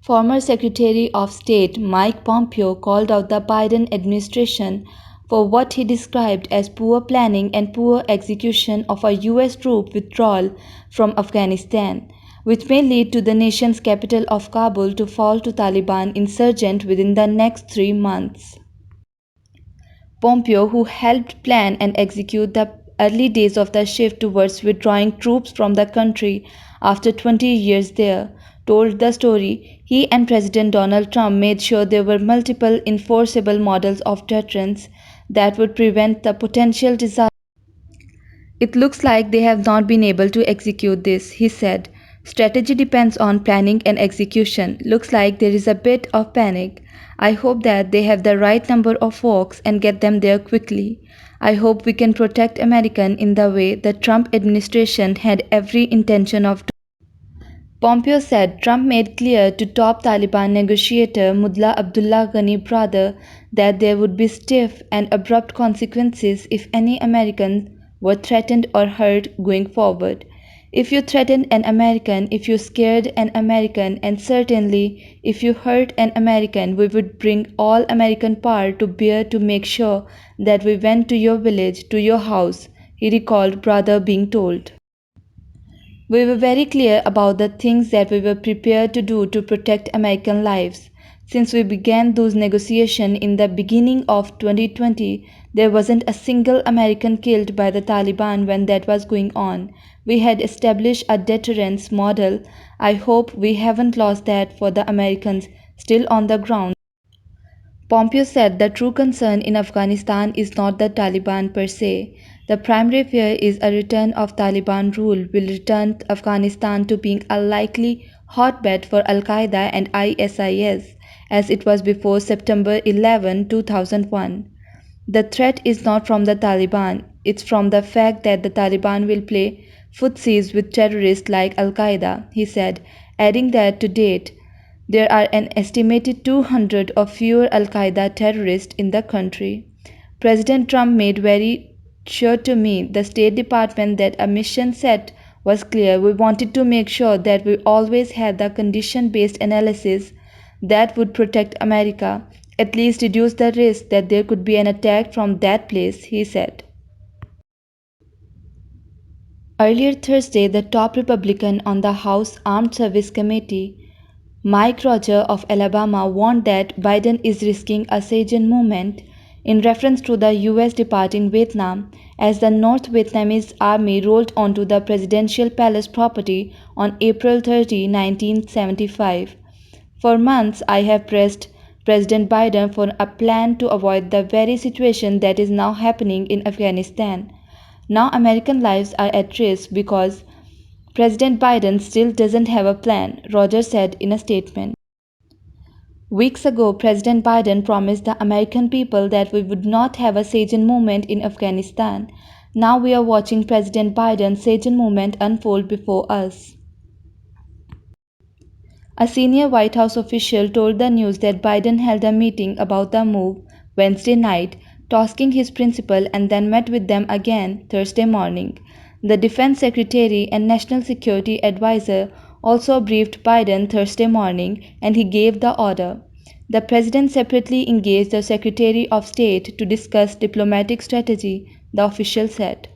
Former Secretary of State Mike Pompeo called out the Biden administration for what he described as poor planning and poor execution of a US troop withdrawal from Afghanistan, which may lead to the nation's capital of Kabul to fall to Taliban insurgents within the next 3 months. Pompeo, who helped plan and execute the early days of the shift towards withdrawing troops from the country after 20 years there, told the story. He and President Donald Trump made sure there were multiple enforceable models of deterrence that would prevent the potential disaster. It looks like they have not been able to execute this, he said. Strategy depends on planning and execution. Looks like there is a bit of panic. I hope that they have the right number of folks and get them there quickly. I hope we can protect Americans in the way the Trump administration had every intention of doing. Pompeo said Trump made clear to top Taliban negotiator Mullah Abdullah Ghani brother that there would be stiff and abrupt consequences if any Americans were threatened or hurt going forward. If you threaten an American, if you scared an American, and certainly if you hurt an American, we would bring all American power to bear to make sure that we went to your village, to your house, he recalled brother being told. We were very clear about the things that we were prepared to do to protect American lives. Since we began those negotiations in the beginning of 2020, there wasn't a single American killed by the Taliban when that was going on. We had established a deterrence model. I hope we haven't lost that for the Americans still on the ground. Pompeo said the true concern in Afghanistan is not the Taliban per se. The primary fear is a return of Taliban rule will return Afghanistan to being a likely hotbed for Al-Qaeda and ISIS, as it was before September 11, 2001. The threat is not from the Taliban, it's from the fact that the Taliban will play footsies with terrorists like Al-Qaeda, he said, adding that to date, there are an estimated 200 or fewer Al-Qaeda terrorists in the country. President Trump made very sure to me, the State Department, that a mission set was clear. We wanted to make sure that we always had the condition-based analysis that would protect America, at least reduce the risk that there could be an attack from that place, he said. Earlier Thursday, the top Republican on the House Armed Service Committee, Mike Roger of Alabama, warned that Biden is risking a Saigon movement in reference to the US departing Vietnam as the North Vietnamese army rolled onto the presidential palace property on April 30, 1975. For months, I have pressed President Biden for a plan to avoid the very situation that is now happening in Afghanistan. Now American lives are at risk because President Biden still doesn't have a plan, Rogers said in a statement. Weeks ago, President Biden promised the American people that we would not have a Saigon movement in Afghanistan. Now we are watching President Biden's Saigon movement unfold before us. A senior White House official told the news that Biden held a meeting about the move Wednesday night, tasking his principal, and then met with them again Thursday morning. The Defense Secretary and National Security Advisor also briefed Biden Thursday morning, and he gave the order. The president separately engaged the Secretary of State to discuss diplomatic strategy, the official said.